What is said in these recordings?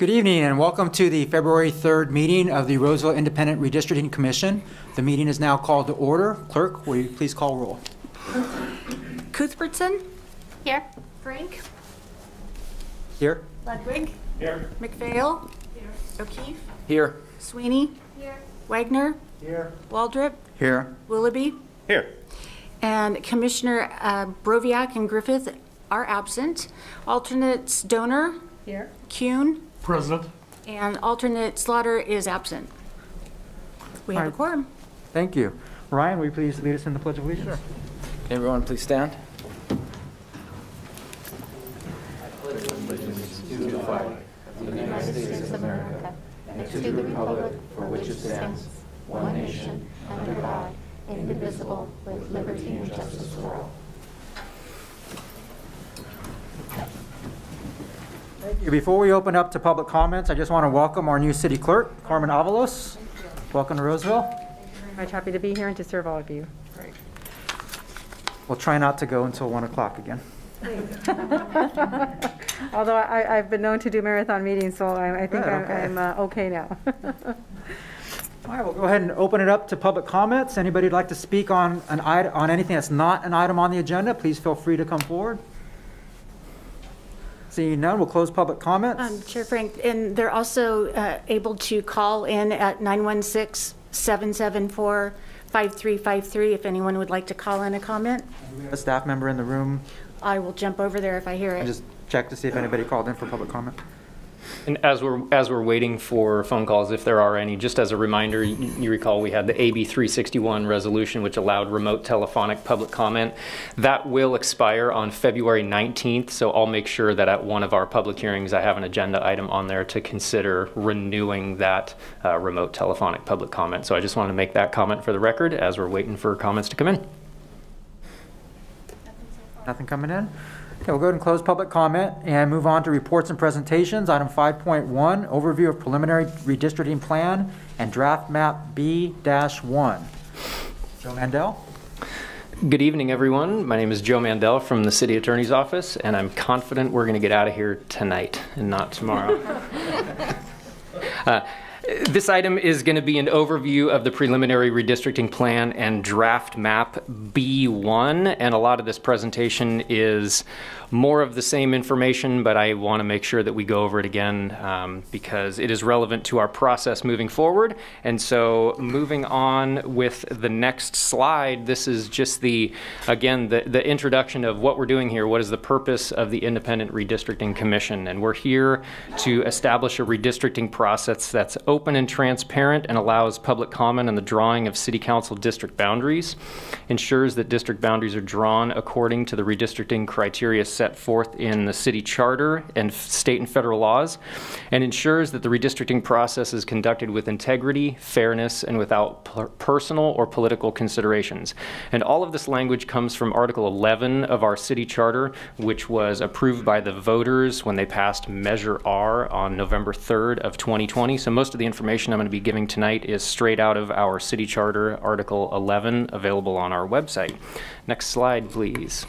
Good evening and welcome to the February 3rd meeting of the Roseville Independent Redistricting Commission. The meeting is now called to order. Clerk, will you please call roll? Cuthbertson? Here. Frank? Here. Ludwig? Here. McPhail? Here. O'Keefe? Here. Sweeney? Here. Wagner? Here. Waldrop? Here. Willoughby? Here. And Commissioner Broviac and Griffith are absent. Alternates Donor? Here. Kuhn? President. And alternate Slaughter is absent. We have a quorum. Thank you. Ryan, will you please lead us in the Pledge of Allegiance? Sure. Everyone, please stand. To the flag of the United States of America and to the republic for which it stands, one nation, under God, indivisible, with liberty and justice for all. Thank you. Before we open up to public comments, I just want to welcome our new city clerk, Carmen Avalos. Welcome to Roseville. Very much happy to be here and to serve all of you. Great. We'll try not to go until 1 o'clock again. Although I've been known to do marathon meetings, so I think I'm okay now. All right, we'll go ahead and open it up to public comments. Anybody who'd like to speak on an item, on anything that's not an item on the agenda, please feel free to come forward. Seeing none, we'll close public comments. Chair Frank, and they're also able to call in at 916-774-5353 if anyone would like to call in a comment. We have a staff member in the room. I will jump over there if I hear it. And just check to see if anybody called in for public comment. And as we're waiting for phone calls, if there are any, just as a reminder, you recall we had the AB 361 resolution, which allowed remote telephonic public comment. That will expire on February 19th, so I'll make sure that at one of our public hearings, I have an agenda item on there to consider renewing that remote telephonic public comment. So I just wanted to make that comment for the record as we're waiting for comments to come in. Nothing coming in? Okay, we'll go ahead and close public comment and move on to reports and presentations. Item 5.1, overview of preliminary redistricting plan and draft map B-1. Joe Mandel. Good evening, everyone. My name is Joe Mandel from the City Attorney's Office, and I'm confident we're going to get out of here tonight and not tomorrow. This item is going to be an overview of the preliminary redistricting plan and draft map B1, and a lot of this presentation is more of the same information, but I want to make sure that we go over it again because it is relevant to our process moving forward. And so moving on with the next slide, this is just the introduction of what we're doing here. What is the purpose of the Independent Redistricting Commission? And we're here to establish a redistricting process that's open and transparent and allows public comment on the drawing of city council district boundaries, ensures that district boundaries are drawn according to the redistricting criteria set forth in the city charter and state and federal laws, and ensures that the redistricting process is conducted with integrity, fairness, and without personal or political considerations. And all of this language comes from Article 11 of our city charter, which was approved by the voters when they passed Measure R on November 3rd of 2020. So most of the information I'm going to be giving tonight is straight out of our city charter, Article 11, available on our website. Next slide, please.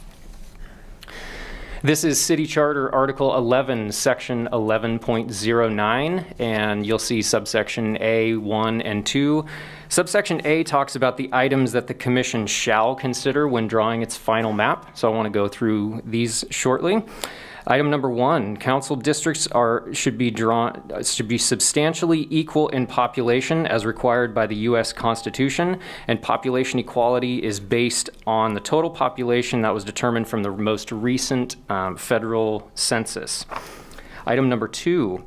This is City Charter Article 11, Section 11.09, and you'll see subsection A, 1, and 2. Subsection A talks about the items that the Commission shall consider when drawing its final map, so I want to go through these shortly. Item number 1, council districts should be substantially equal in population as required by the U.S. Constitution, and population equality is based on the total population that was determined from the most recent federal census. Item number 2,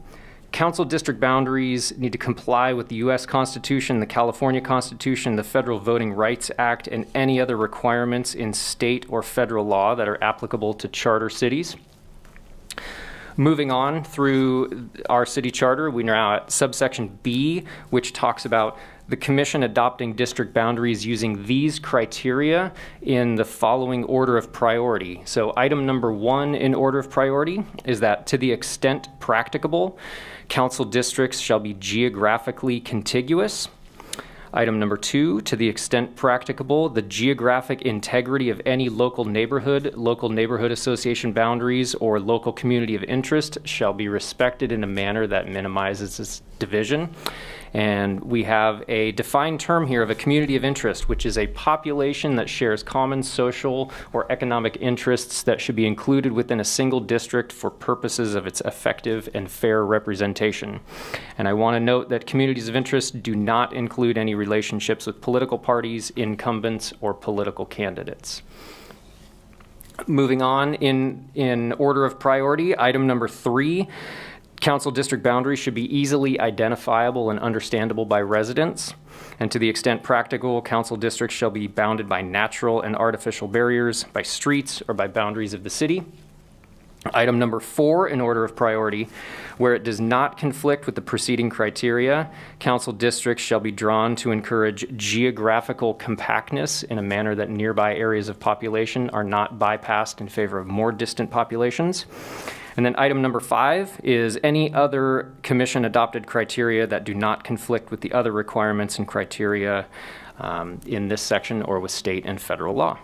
council district boundaries need to comply with the U.S. Constitution, the California Constitution, the Federal Voting Rights Act, and any other requirements in state or federal law that are applicable to charter cities. Moving on through our city charter, we're now at subsection B, which talks about the Commission adopting district boundaries using these criteria in the following order of priority. So item number 1 in order of priority is that to the extent practicable, council districts shall be geographically contiguous. Item number 2, to the extent practicable, the geographic integrity of any local neighborhood association boundaries, or local community of interest shall be respected in a manner that minimizes its division. And we have a defined term here of a community of interest, which is a population that shares common social or economic interests that should be included within a single district for purposes of its effective and fair representation. And I want to note that communities of interest do not include any relationships with political parties, incumbents, or political candidates. Moving on in order of priority, item number 3, council district boundaries should be easily identifiable and understandable by residents. And to the extent practical, council districts shall be bounded by natural and artificial barriers, by streets, or by boundaries of the city. Item number 4 in order of priority, where it does not conflict with the preceding criteria, council districts shall be drawn to encourage geographical compactness in a manner that nearby areas of population are not bypassed in favor of more distant populations. And then item number 5 is any other commission adopted criteria that do not conflict with the other requirements and criteria in this section or with state and federal law.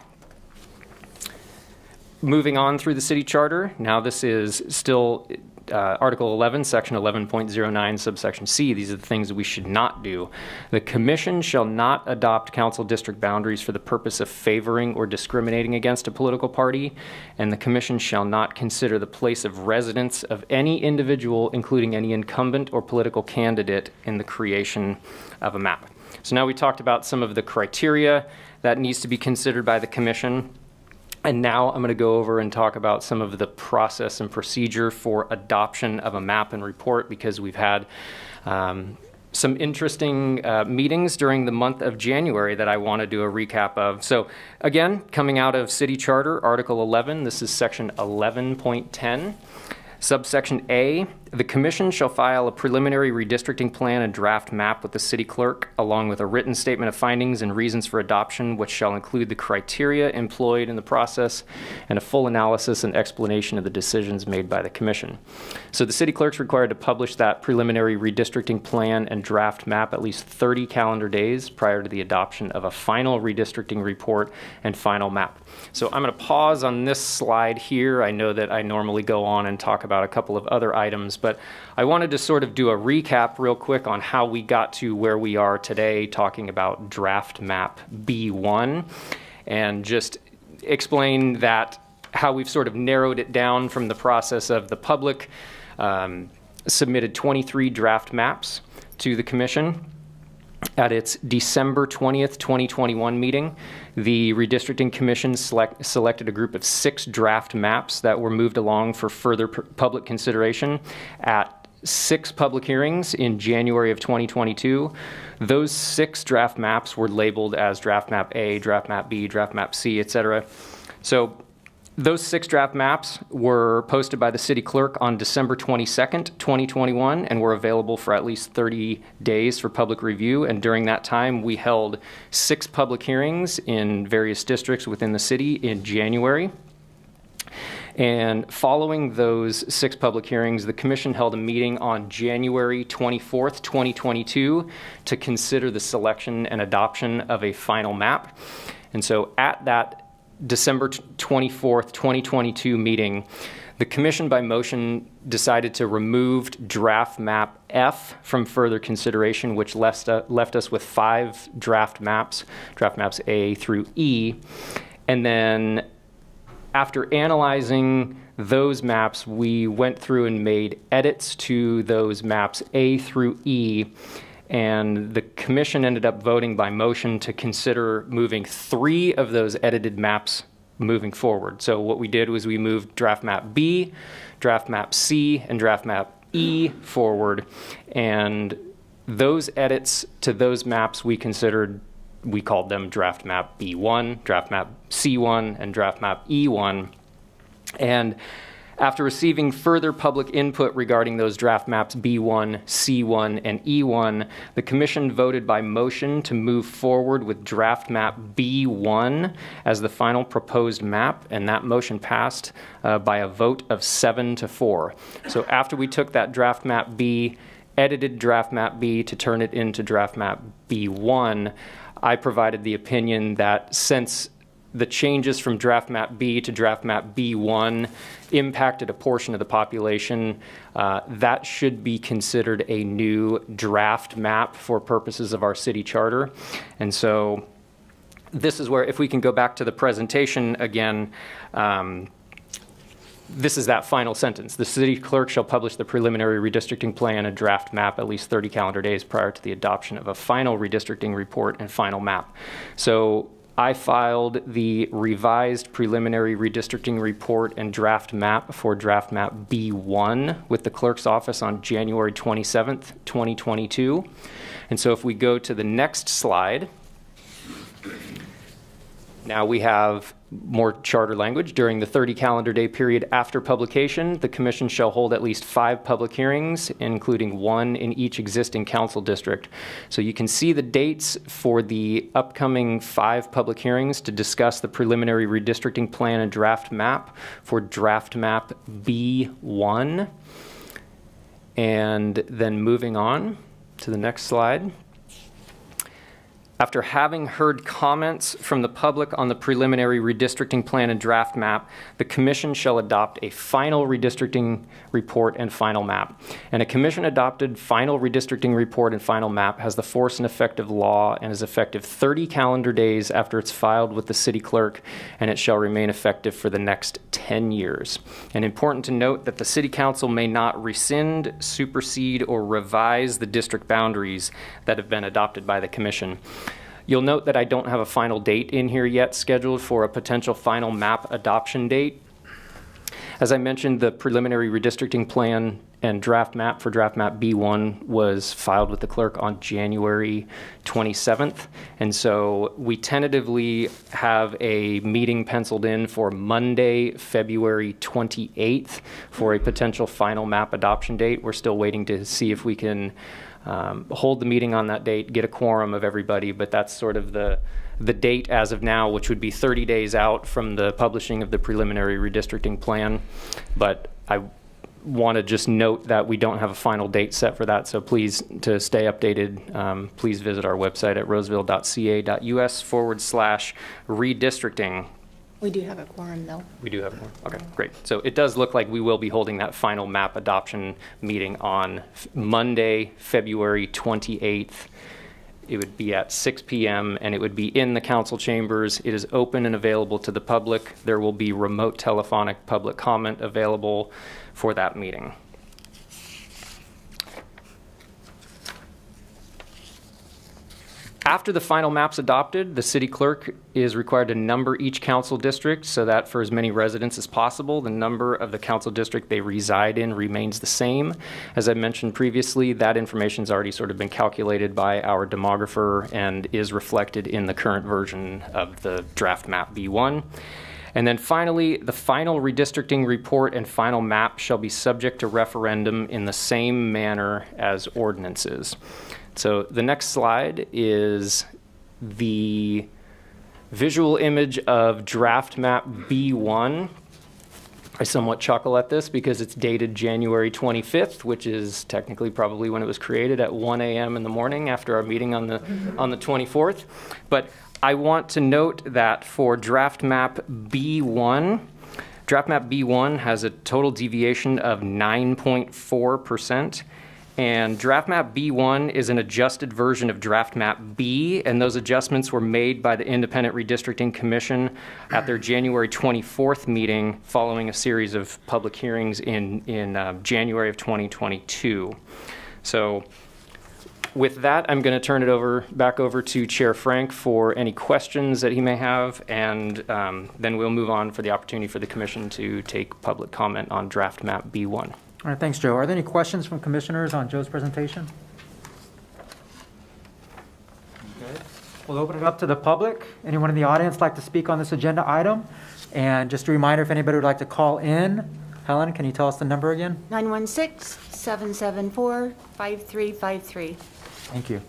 Moving on through the city charter, now this is still Article 11, Section 11.09, subsection C. These are the things that we should not do. The commission shall not adopt council district boundaries for the purpose of favoring or discriminating against a political party, and the commission shall not consider the place of residence of any individual, including any incumbent or political candidate, in the creation of a map. So now we talked about some of the criteria that needs to be considered by the commission. And now I'm going to go over and talk about some of the process and procedure for adoption of a map and report, because we've had some interesting meetings during the month of January that I want to do a recap of. So again, coming out of City Charter, Article 11, this is Section 11.10. Subsection A, the commission shall file a preliminary redistricting plan and draft map with the city clerk, along with a written statement of findings and reasons for adoption, which shall include the criteria employed in the process and a full analysis and explanation of the decisions made by the commission. So the city clerk's required to publish that preliminary redistricting plan and draft map at least 30 calendar days prior to the adoption of a final redistricting report and final map. So I'm going to pause on this slide here. I know that I normally go on and talk about a couple of other items, but I wanted to sort of do a recap real quick on how we got to where we are today, talking about draft map B1, and just explain that how we've sort of narrowed it down from the process of the public submitted 23 draft maps to the commission. At its December 20th, 2021 meeting, the Redistricting Commission selected a group of 6 draft maps that were moved along for further public consideration at 6 public hearings in January of 2022. Those 6 draft maps were labeled as draft map A, draft map B, draft map C, etc. So those 6 draft maps were posted by the city clerk on December 22nd, 2021, and were available for at least 30 days for public review. And during that time, we held 6 public hearings in various districts within the city in January. And following those 6 public hearings, the commission held a meeting on January 24th, 2022 to consider the selection and adoption of a final map. And so at that December 24th, 2022 meeting, the commission by motion decided to remove draft map F from further consideration, which left us with 5 draft maps A through E. And then after analyzing those maps, we went through and made edits to those maps A through E. And the commission ended up voting by motion to consider moving 3 of those edited maps moving forward. So what we did was we moved draft map B, draft map C, and draft map E forward. And those edits to those maps we called them draft map B1, draft map C1, and draft map E1. And after receiving further public input regarding those draft maps B1, C1, and E1, the commission voted by motion to move forward with draft map B1 as the final proposed map, and that motion passed by a vote of 7-4. So after we took that draft map B edited draft map B to turn it into draft map B1, I provided the opinion that since the changes from draft map B to draft map B1 impacted a portion of the population, that should be considered a new draft map for purposes of our city charter. And so this is where, if we can go back to the presentation again, this is that final sentence. The city clerk shall publish the preliminary redistricting plan and draft map at least 30 calendar days prior to the adoption of a final redistricting report and final map. So I filed the revised preliminary redistricting report and draft map for draft map B1 with the clerk's office on January 27th, 2022. And so if we go to the next slide, now we have more charter language. During the 30 calendar day period after publication, the commission shall hold at least 5 public hearings, including 1 in each existing council district. So you can see the dates for the upcoming 5 public hearings to discuss the preliminary redistricting plan and draft map for draft map B1. And then moving on to the next slide. After having heard comments from the public on the preliminary redistricting plan and draft map, the commission shall adopt a final redistricting report and final map. And a commission-adopted final redistricting report and final map has the force and effect of law and is effective 30 calendar days after it's filed with the city clerk, and it shall remain effective for the next 10 years. And important to note that the city council may not rescind, supersede, or revise the district boundaries that have been adopted by the commission. You'll note that I don't have a final date in here yet scheduled for a potential final map adoption date. As I mentioned, the preliminary redistricting plan and draft map for draft map B1 was filed with the clerk on January 27th. And so we tentatively have a meeting penciled in for Monday, February 28th for a potential final map adoption date. We're still waiting to see if we can hold the meeting on that date, get a quorum of everybody, but that's sort of the date as of now, which would be 30 days out from the publishing of the preliminary redistricting plan. But I want to just note that we don't have a final date set for that, so please, to stay updated, please visit our website at roseville.ca.us/redistricting. We do have a quorum, though. We do have one. Okay, great. So it does look like we will be holding that final map adoption meeting on Monday, February 28th. It would be at 6 p.m. and it would be in the council chambers. It is open and available to the public. There will be remote telephonic public comment available for that meeting. After the final map's adopted, the city clerk is required to number each council district so that for as many residents as possible, the number of the council district they reside in remains the same. As I mentioned previously, that information has already sort of been calculated by our demographer and is reflected in the current version of the draft map B1. And then finally, the final redistricting report and final map shall be subject to referendum in the same manner as ordinances. So the next slide is the visual image of draft map B1. I somewhat chuckle at this because it's dated January 25th, which is technically probably when it was created at 1 a.m. in the morning after our meeting on the 24th. But I want to note that for draft map B1 has a total deviation of 9.4%. And draft map B1 is an adjusted version of draft map B, and those adjustments were made by the Independent Redistricting Commission at their January 24th meeting following a series of public hearings in January of 2022. So with that, I'm going to turn it back over to Chair Frank for any questions that he may have, and then we'll move on for the opportunity for the Commission to take public comment on draft map B1. All right, thanks, Joe. Are there any questions from commissioners on Joe's presentation? Okay. We'll open it up to the public. Anyone in the audience like to speak on this agenda item? And just a reminder, if anybody would like to call in, Helen, can you tell us the number again? 916-774-5353. Thank you.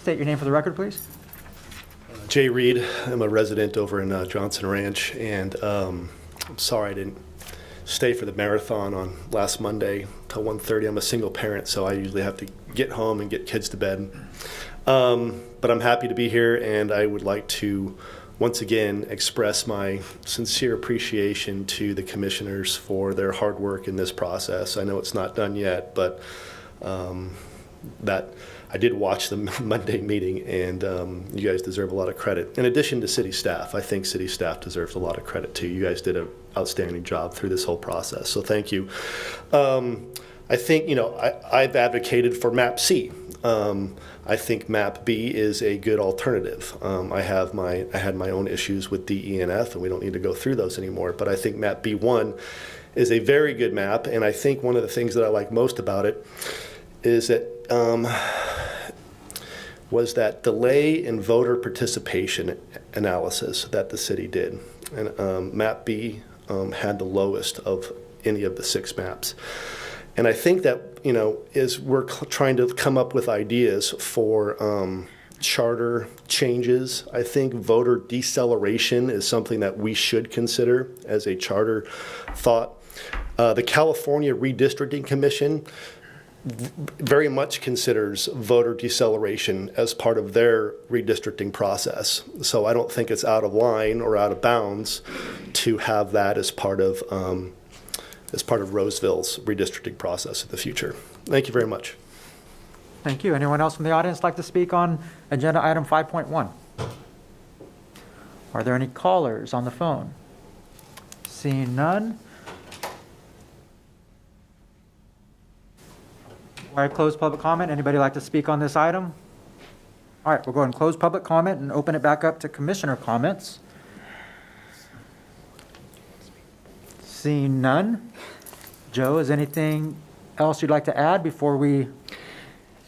State your name for the record, please. Jay Reed. I'm a resident over in Johnson Ranch, and I'm sorry I didn't stay for the marathon on last Monday till 1:30. I'm a single parent, so I usually have to get home and get kids to bed. But I'm happy to be here, and I would like to once again express my sincere appreciation to the commissioners for their hard work in this process. I know it's not done yet, but that I did watch the Monday meeting, and you guys deserve a lot of credit. In addition to city staff, I think city staff deserves a lot of credit too. You guys did an outstanding job through this whole process, so thank you. I think, I've advocated for MAP C. I think MAP B is a good alternative. I had my own issues with D, E, and F, and we don't need to go through those anymore. But I think MAP B1 is a very good map, and I think one of the things that I like most about it is that was that delay in voter participation analysis that the city did, and MAP B had the lowest of any of the 6 maps. And I think that, as we're trying to come up with ideas for charter changes, I think voter deceleration is something that we should consider as a charter thought. The California Redistricting Commission very much considers voter deceleration as part of their redistricting process. So I don't think it's out of line or out of bounds to have that as part of Roseville's redistricting process in the future. Thank you very much. Thank you. Anyone else from the audience like to speak on agenda item 5.1? Are there any callers on the phone? Seeing none. All right, close public comment. Anybody like to speak on this item? All right, we'll go ahead and close public comment and open it back up to commissioner comments. Seeing none. Joe, is anything else you'd like to add before we?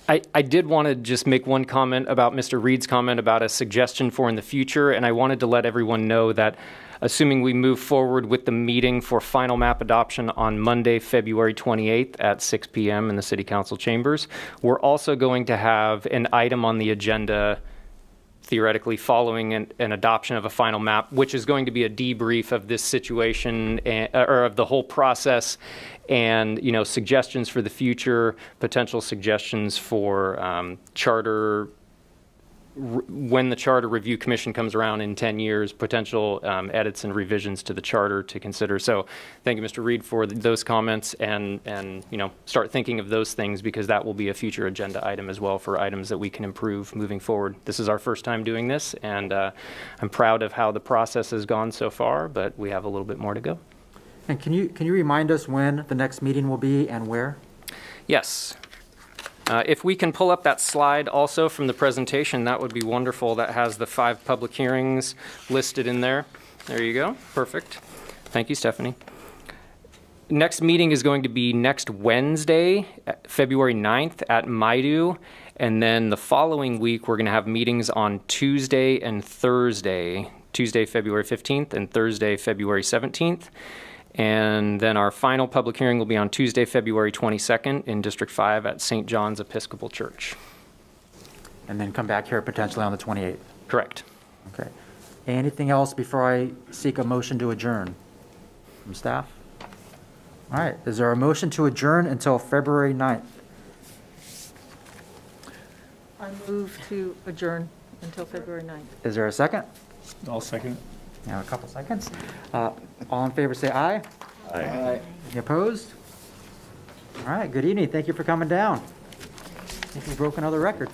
I did want to just make one comment about Mr. Reed's comment about a suggestion for in the future, and I wanted to let everyone know that assuming we move forward with the meeting for final map adoption on Monday, February 28th at 6 p.m. in the City Council chambers, we're also going to have an item on the agenda theoretically following an adoption of a final map, which is going to be a debrief of this situation or of the whole process, and suggestions for the future, potential suggestions for charter when the Charter Review Commission comes around in 10 years, potential edits and revisions to the charter to consider. So thank you, Mr. Reed, for those comments, and start thinking of those things, because that will be a future agenda item as well for items that we can improve moving forward. This is our first time doing this, and I'm proud of how the process has gone so far, but we have a little bit more to go. And can you remind us when the next meeting will be and where? Yes. If we can pull up that slide also from the presentation, that would be wonderful. That has the 5 public hearings listed in there. There you go. Perfect. Thank you, Stephanie. Next meeting is going to be next Wednesday, February 9th at Maidu. And then the following week, we're going to have meetings on Tuesday and Thursday, Tuesday, February 15th, and Thursday, February 17th. And then our final public hearing will be on Tuesday, February 22nd in District 5 at St. John's Episcopal Church. And then come back here potentially on the 28th. Correct. Okay. Anything else before I seek a motion to adjourn from staff? All right. Is there a motion to adjourn until February 9th? I move to adjourn until February 9th. Is there a second? I'll second. Now a couple seconds. All in favor say aye. Aye. Any opposed? All right, good evening. Thank you for coming down. I think we broke another record.